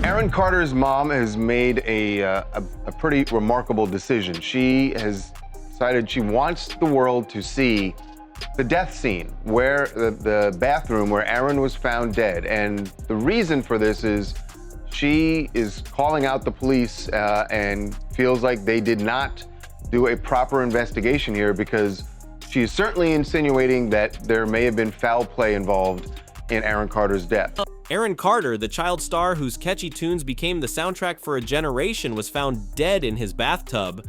Aaron Carter's mom has made a pretty remarkable decision. She has decided she wants the world to see the death scene, where the bathroom where Aaron was found dead. And the reason for this is she is calling out the police and feels like they did not do a proper investigation here, because she is certainly insinuating that there may have been foul play involved in Aaron Carter's death. Aaron Carter, the child star whose catchy tunes became the soundtrack for a generation, was found dead in his bathtub.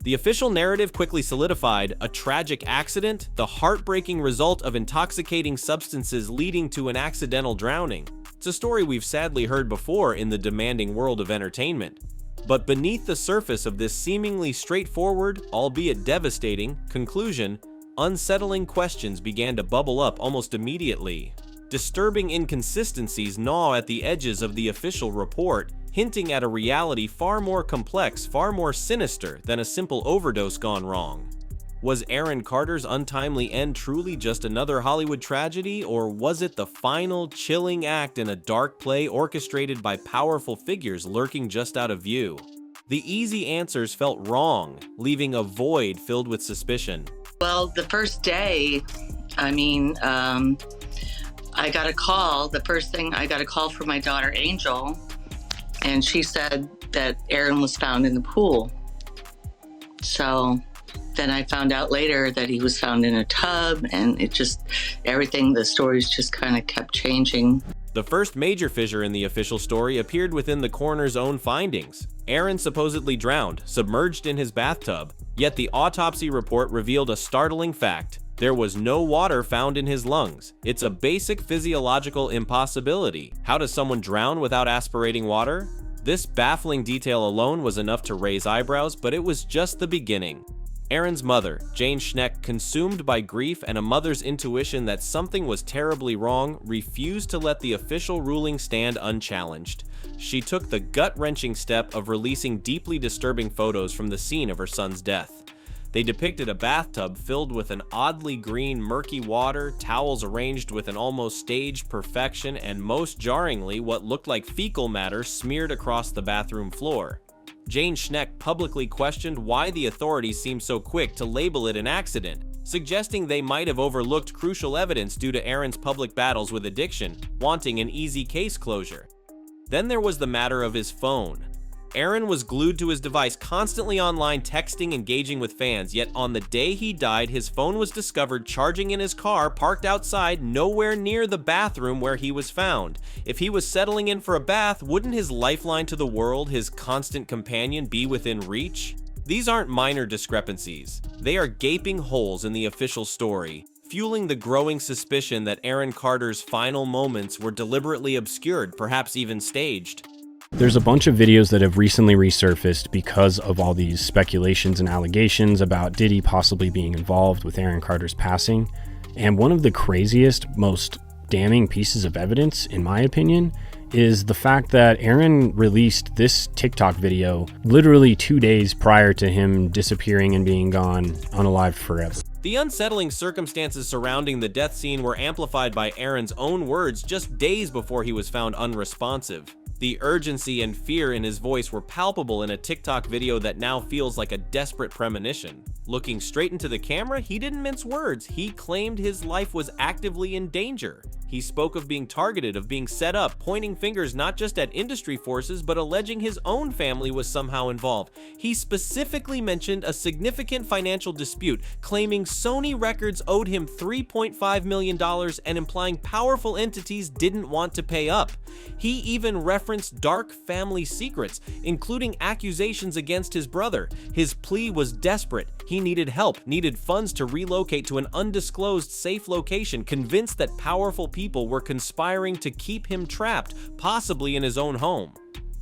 The official narrative quickly solidified: a tragic accident, the heartbreaking result of intoxicating substances leading to an accidental drowning. It's a story we've sadly heard before in the demanding world of entertainment. But beneath the surface of this seemingly straightforward, albeit devastating, conclusion, unsettling questions began to bubble up almost immediately. Disturbing inconsistencies gnaw at the edges of the official report, hinting at a reality far more complex, far more sinister than a simple overdose gone wrong. Was Aaron Carter's untimely end truly just another Hollywood tragedy, or was it the final, chilling act in a dark play orchestrated by powerful figures lurking just out of view? The easy answers felt wrong, leaving a void filled with suspicion. Well, the first day, I got a call. The first thing, I got a call from my daughter, Angel, and she said that Aaron was found in the pool. So then I found out later that he was found in a tub, and the stories just kind of kept changing. The first major fissure in the official story appeared within the coroner's own findings. Aaron supposedly drowned, submerged in his bathtub, yet the autopsy report revealed a startling fact. There was no water found in his lungs. It's a basic physiological impossibility. How does someone drown without aspirating water? This baffling detail alone was enough to raise eyebrows, but it was just the beginning. Aaron's mother, Jane Schneck, consumed by grief and a mother's intuition that something was terribly wrong, refused to let the official ruling stand unchallenged. She took the gut-wrenching step of releasing deeply disturbing photos from the scene of her son's death. They depicted a bathtub filled with an oddly green, murky water, towels arranged with an almost staged perfection, and most jarringly, what looked like fecal matter smeared across the bathroom floor. Jane Schneck publicly questioned why the authorities seemed so quick to label it an accident, suggesting they might have overlooked crucial evidence due to Aaron's public battles with addiction, wanting an easy case closure. Then there was the matter of his phone. Aaron was glued to his device, constantly online, texting, engaging with fans, yet on the day he died, his phone was discovered charging in his car, parked outside, nowhere near the bathroom where he was found. If he was settling in for a bath, wouldn't his lifeline to the world, his constant companion, be within reach? These aren't minor discrepancies. They are gaping holes in the official story, fueling the growing suspicion that Aaron Carter's final moments were deliberately obscured, perhaps even staged. There's a bunch of videos that have recently resurfaced because of all these speculations and allegations about Diddy possibly being involved with Aaron Carter's passing. And one of the craziest, most damning pieces of evidence, in my opinion, is the fact that Aaron released this TikTok video literally 2 days prior to him disappearing and being gone, unalived forever. The unsettling circumstances surrounding the death scene were amplified by Aaron's own words just days before he was found unresponsive. The urgency and fear in his voice were palpable in a TikTok video that now feels like a desperate premonition. Looking straight into the camera, he didn't mince words. He claimed his life was actively in danger. He spoke of being targeted, of being set up, pointing fingers not just at industry forces, but alleging his own family was somehow involved. He specifically mentioned a significant financial dispute, claiming Sony Records owed him $3.5 million and implying powerful entities didn't want to pay up. He even referenced dark family secrets, including accusations against his brother. His plea was desperate. He needed help, needed funds to relocate to an undisclosed safe location, convinced that powerful people were conspiring to keep him trapped, possibly in his own home.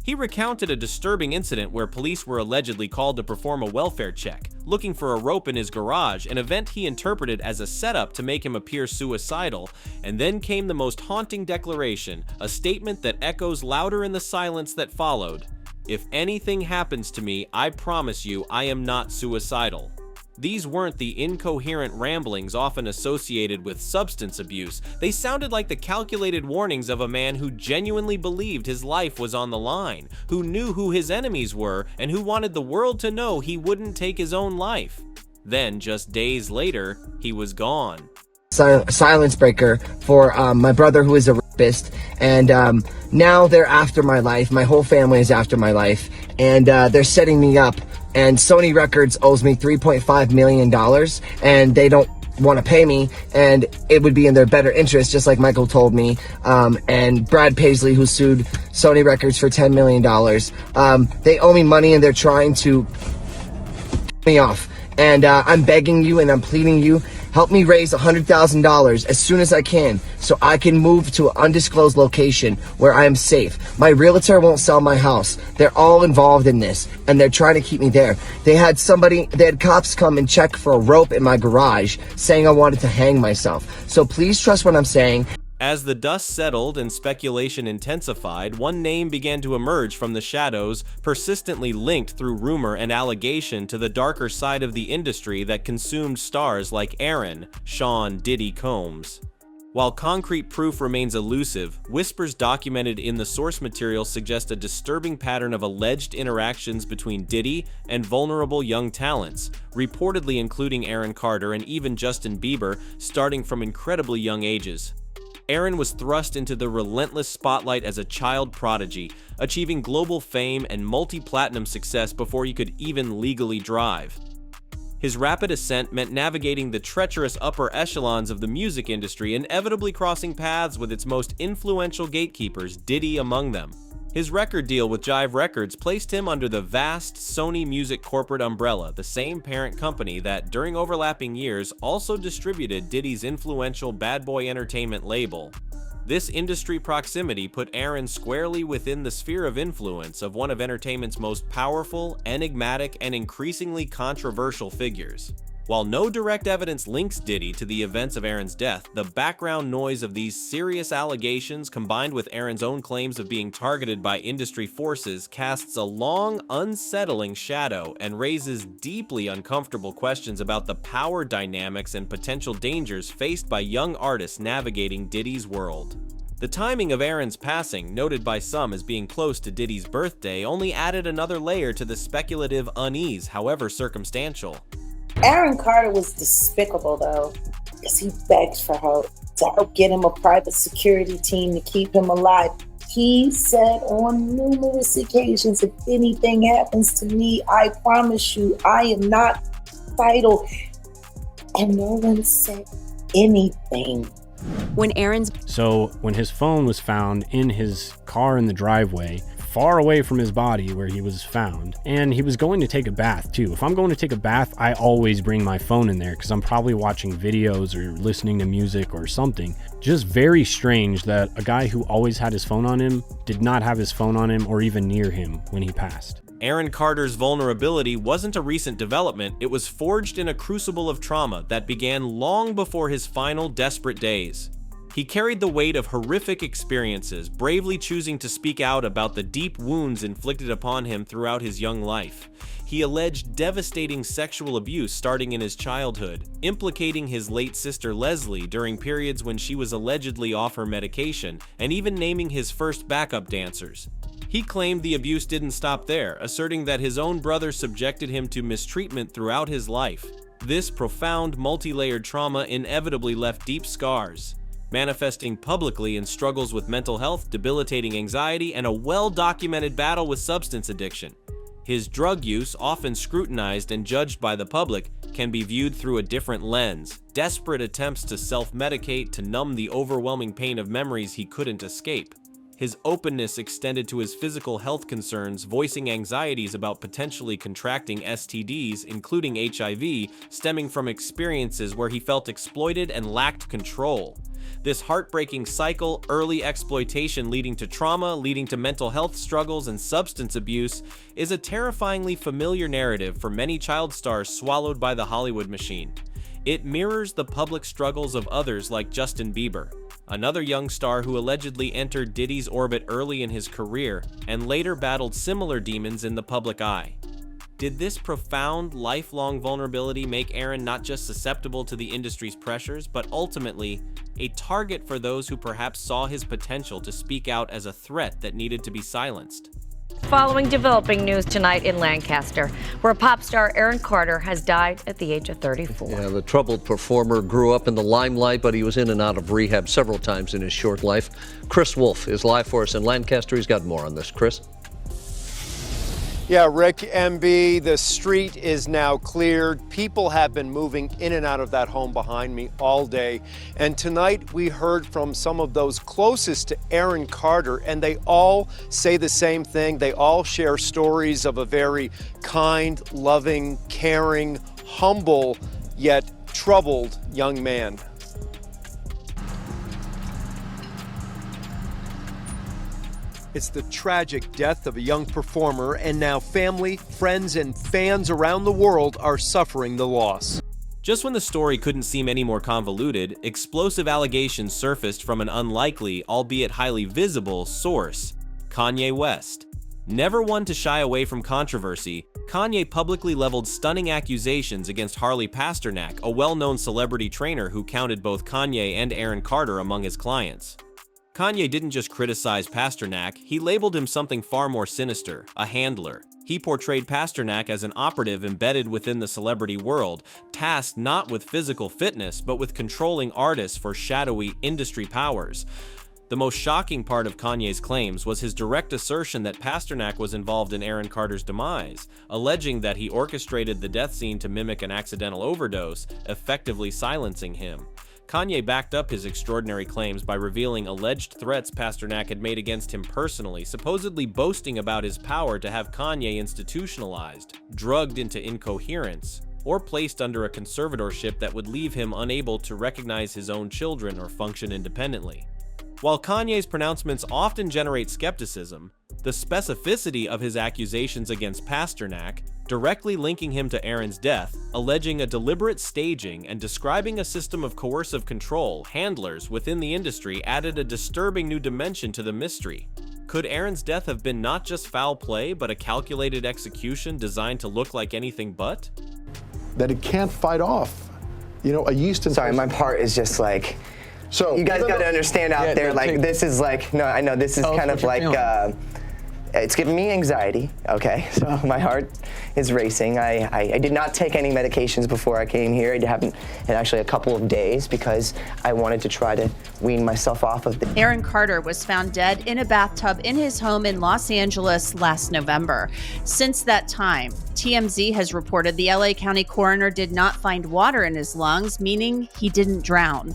He recounted a disturbing incident where police were allegedly called to perform a welfare check, looking for a rope in his garage, an event he interpreted as a setup to make him appear suicidal. And then came the most haunting declaration, a statement that echoes louder in the silence that followed. "If anything happens to me, I promise you I am not suicidal." These weren't the incoherent ramblings often associated with substance abuse. They sounded like the calculated warnings of a man who genuinely believed his life was on the line, who knew who his enemies were, and who wanted the world to know he wouldn't take his own life. Then, just days later, he was gone. Silence breaker for my brother, who is a rapist, and now they're after my life. My whole family is after my life, and they're setting me up. And Sony Records owes me $3.5 million, and they don't want to pay me, and it would be in their better interest, just like Michael told me. And Brad Paisley, who sued Sony Records for $10 million, they owe me money, and they're trying to me off. And I'm begging you and I'm pleading you, help me raise $100,000 as soon as I can so I can move to an undisclosed location where I am safe. My realtor won't sell my house. They're all involved in this, and they're trying to keep me there. They had cops come and check for a rope in my garage saying I wanted to hang myself. So please trust what I'm saying. As the dust settled and speculation intensified, one name began to emerge from the shadows, persistently linked through rumor and allegation to the darker side of the industry that consumed stars like Aaron, Sean Diddy Combs. While concrete proof remains elusive, whispers documented in the source material suggest a disturbing pattern of alleged interactions between Diddy and vulnerable young talents, reportedly including Aaron Carter and even Justin Bieber, starting from incredibly young ages. Aaron was thrust into the relentless spotlight as a child prodigy, achieving global fame and multi-platinum success before he could even legally drive. His rapid ascent meant navigating the treacherous upper echelons of the music industry, inevitably crossing paths with its most influential gatekeepers, Diddy among them. His record deal with Jive Records placed him under the vast Sony Music corporate umbrella, the same parent company that, during overlapping years, also distributed Diddy's influential Bad Boy Entertainment label. This industry proximity put Aaron squarely within the sphere of influence of one of entertainment's most powerful, enigmatic, and increasingly controversial figures. While no direct evidence links Diddy to the events of Aaron's death, the background noise of these serious allegations, combined with Aaron's own claims of being targeted by industry forces, casts a long, unsettling shadow and raises deeply uncomfortable questions about the power dynamics and potential dangers faced by young artists navigating Diddy's world. The timing of Aaron's passing, noted by some as being close to Diddy's birthday, only added another layer to the speculative unease, however circumstantial. Aaron Carter was despicable, though, because he begged for help to help get him a private security team to keep him alive. He said on numerous occasions, if anything happens to me, I promise you, I am not vital. And no one said anything. When his phone was found in his car in the driveway, far away from his body where he was found, and he was going to take a bath too. If I'm going to take a bath, I always bring my phone in there because I'm probably watching videos or listening to music or something. Just very strange that a guy who always had his phone on him did not have his phone on him or even near him when he passed. Aaron Carter's vulnerability wasn't a recent development, it was forged in a crucible of trauma that began long before his final desperate days. He carried the weight of horrific experiences, bravely choosing to speak out about the deep wounds inflicted upon him throughout his young life. He alleged devastating sexual abuse starting in his childhood, implicating his late sister Leslie during periods when she was allegedly off her medication, and even naming his first backup dancers. He claimed the abuse didn't stop there, asserting that his own brother subjected him to mistreatment throughout his life. This profound, multi-layered trauma inevitably left deep scars, manifesting publicly in struggles with mental health, debilitating anxiety, and a well-documented battle with substance addiction. His drug use, often scrutinized and judged by the public, can be viewed through a different lens. Desperate attempts to self-medicate to numb the overwhelming pain of memories he couldn't escape. His openness extended to his physical health concerns, voicing anxieties about potentially contracting STDs, including HIV, stemming from experiences where he felt exploited and lacked control. This heartbreaking cycle, early exploitation leading to trauma, leading to mental health struggles and substance abuse, is a terrifyingly familiar narrative for many child stars swallowed by the Hollywood machine. It mirrors the public struggles of others like Justin Bieber, another young star who allegedly entered Diddy's orbit early in his career and later battled similar demons in the public eye. Did this profound, lifelong vulnerability make Aaron not just susceptible to the industry's pressures, but ultimately a target for those who perhaps saw his potential to speak out as a threat that needed to be silenced? Following developing news tonight in Lancaster, where pop star Aaron Carter has died at the age of 34. Yeah, the troubled performer grew up in the limelight, but he was in and out of rehab several times in his short life. Chris Wolf is live for us in Lancaster. He's got more on this. Chris? Yeah, Rick, MB, the street is now cleared. People have been moving in and out of that home behind me all day. And tonight we heard from some of those closest to Aaron Carter, and they all say the same thing. They all share stories of a very kind, loving, caring, humble, yet troubled young man. It's the tragic death of a young performer, and now family, friends, and fans around the world are suffering the loss. Just when the story couldn't seem any more convoluted, explosive allegations surfaced from an unlikely, albeit highly visible, source: Kanye West. Never one to shy away from controversy, Kanye publicly leveled stunning accusations against Harley Pasternak, a well-known celebrity trainer who counted both Kanye and Aaron Carter among his clients. Kanye didn't just criticize Pasternak, he labeled him something far more sinister, a handler. He portrayed Pasternak as an operative embedded within the celebrity world, tasked not with physical fitness, but with controlling artists for shadowy industry powers. The most shocking part of Kanye's claims was his direct assertion that Pasternak was involved in Aaron Carter's demise, alleging that he orchestrated the death scene to mimic an accidental overdose, effectively silencing him. Kanye backed up his extraordinary claims by revealing alleged threats Pasternak had made against him personally, supposedly boasting about his power to have Kanye institutionalized, drugged into incoherence, or placed under a conservatorship that would leave him unable to recognize his own children or function independently. While Kanye's pronouncements often generate skepticism, the specificity of his accusations against Pasternak, directly linking him to Aaron's death, alleging a deliberate staging, and describing a system of coercive control, handlers within the industry, added a disturbing new dimension to the mystery. Could Aaron's death have been not just foul play, but a calculated execution designed to look like anything but? That it can't fight off. You know, a yeast infection. Sorry, my part is just like, so you guys got to understand out there, like, this is like, no, I know this is kind of like, it's giving me anxiety, okay? So my heart is racing. I did not take any medications before I came here. I haven't in actually a couple of days because I wanted to try to wean myself off of the... Aaron Carter was found dead in a bathtub in his home in Los Angeles last November. Since that time, TMZ has reported the LA County coroner did not find water in his lungs, meaning he didn't drown.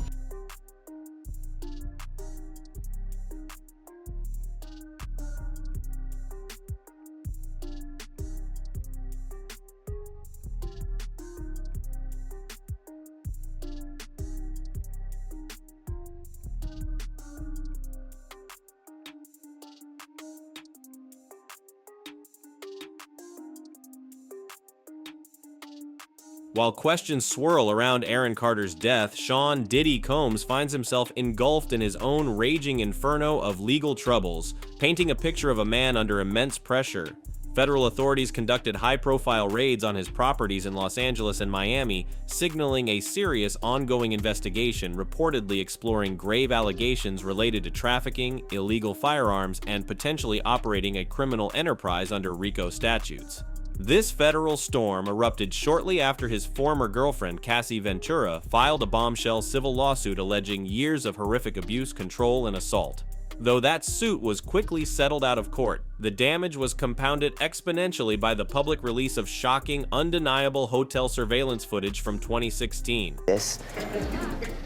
While questions swirl around Aaron Carter's death, Sean Diddy Combs finds himself engulfed in his own raging inferno of legal troubles, painting a picture of a man under immense pressure. Federal authorities conducted high-profile raids on his properties in Los Angeles and Miami, signaling a serious ongoing investigation reportedly exploring grave allegations related to trafficking, illegal firearms, and potentially operating a criminal enterprise under RICO statutes. This federal storm erupted shortly after his former girlfriend, Cassie Ventura, filed a bombshell civil lawsuit alleging years of horrific abuse, control, and assault. Though that suit was quickly settled out of court, the damage was compounded exponentially by the public release of shocking, undeniable hotel surveillance footage from 2016.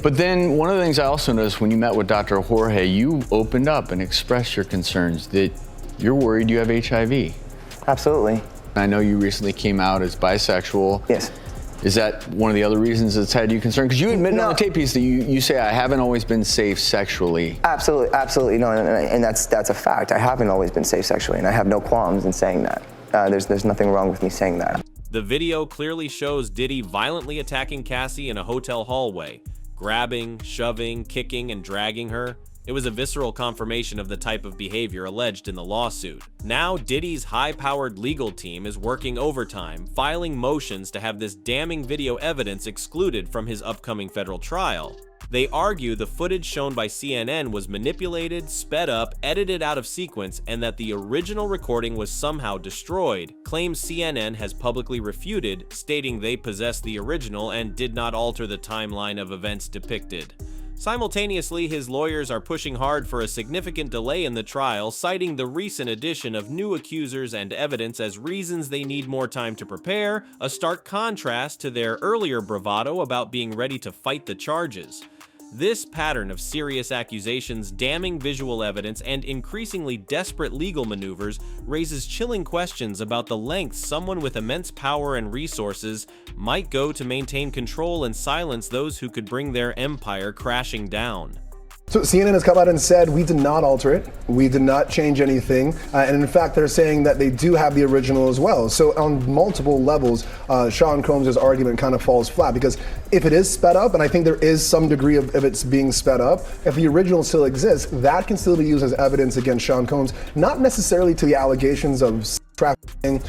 But then one of the things I also noticed when you met with Dr. Jorge, you opened up and expressed your concerns that you're worried you have HIV. Absolutely. I know you recently came out as bisexual. Yes. Is that one of the other reasons that's had you concerned? Because you admitted on the tape piece that you say, I haven't always been safe sexually. Absolutely, no, and that's a fact. I haven't always been safe sexually, and I have no qualms in saying that. There's nothing wrong with me saying that. The video clearly shows Diddy violently attacking Cassie in a hotel hallway, grabbing, shoving, kicking, and dragging her. It was a visceral confirmation of the type of behavior alleged in the lawsuit. Now, Diddy's high-powered legal team is working overtime, filing motions to have this damning video evidence excluded from his upcoming federal trial. They argue the footage shown by CNN was manipulated, sped up, edited out of sequence, and that the original recording was somehow destroyed, claims CNN has publicly refuted, stating they possess the original and did not alter the timeline of events depicted. Simultaneously, his lawyers are pushing hard for a significant delay in the trial, citing the recent addition of new accusers and evidence as reasons they need more time to prepare, a stark contrast to their earlier bravado about being ready to fight the charges. This pattern of serious accusations, damning visual evidence, and increasingly desperate legal maneuvers raises chilling questions about the lengths someone with immense power and resources might go to maintain control and silence those who could bring their empire crashing down. So CNN has come out and said, we did not alter it, we did not change anything, and in fact they're saying that they do have the original as well. So on multiple levels, Sean Combs' argument kind of falls flat, because if it is sped up, and I think there is some degree of it's being sped up, if the original still exists, that can still be used as evidence against Sean Combs, not necessarily to the allegations of trafficking,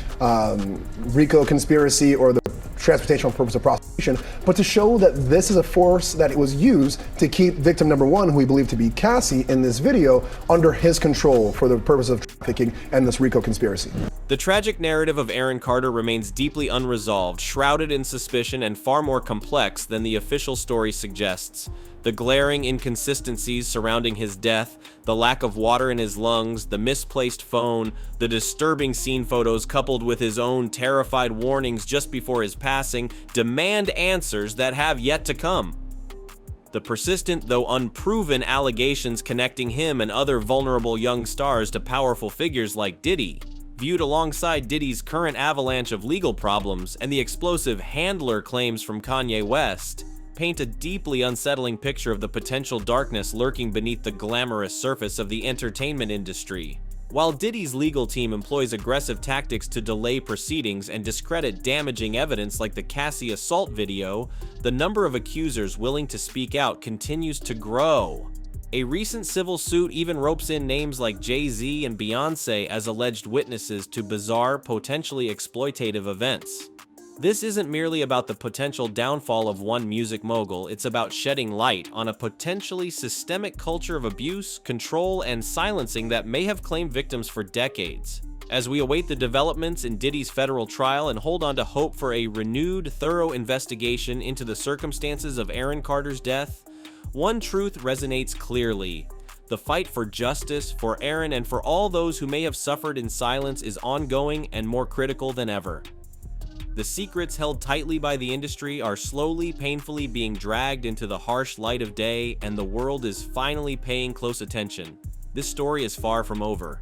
RICO conspiracy, or the transportation for purpose of prostitution, but to show that this is a force that it was used to keep victim number one, who we believe to be Cassie in this video, under his control for the purpose of trafficking and this RICO conspiracy. The tragic narrative of Aaron Carter remains deeply unresolved, shrouded in suspicion, and far more complex than the official story suggests. The glaring inconsistencies surrounding his death, the lack of water in his lungs, the misplaced phone, the disturbing scene photos coupled with his own terrified warnings just before his passing demand answers that have yet to come. The persistent, though unproven, allegations connecting him and other vulnerable young stars to powerful figures like Diddy, viewed alongside Diddy's current avalanche of legal problems and the explosive handler claims from Kanye West, paint a deeply unsettling picture of the potential darkness lurking beneath the glamorous surface of the entertainment industry. While Diddy's legal team employs aggressive tactics to delay proceedings and discredit damaging evidence like the Cassie assault video, the number of accusers willing to speak out continues to grow. A recent civil suit even ropes in names like Jay-Z and Beyonce as alleged witnesses to bizarre, potentially exploitative events. This isn't merely about the potential downfall of one music mogul, it's about shedding light on a potentially systemic culture of abuse, control, and silencing that may have claimed victims for decades. As we await the developments in Diddy's federal trial and hold on to hope for a renewed, thorough investigation into the circumstances of Aaron Carter's death, one truth resonates clearly. The fight for justice, for Aaron, and for all those who may have suffered in silence is ongoing and more critical than ever. The secrets held tightly by the industry are slowly, painfully being dragged into the harsh light of day, and the world is finally paying close attention. This story is far from over.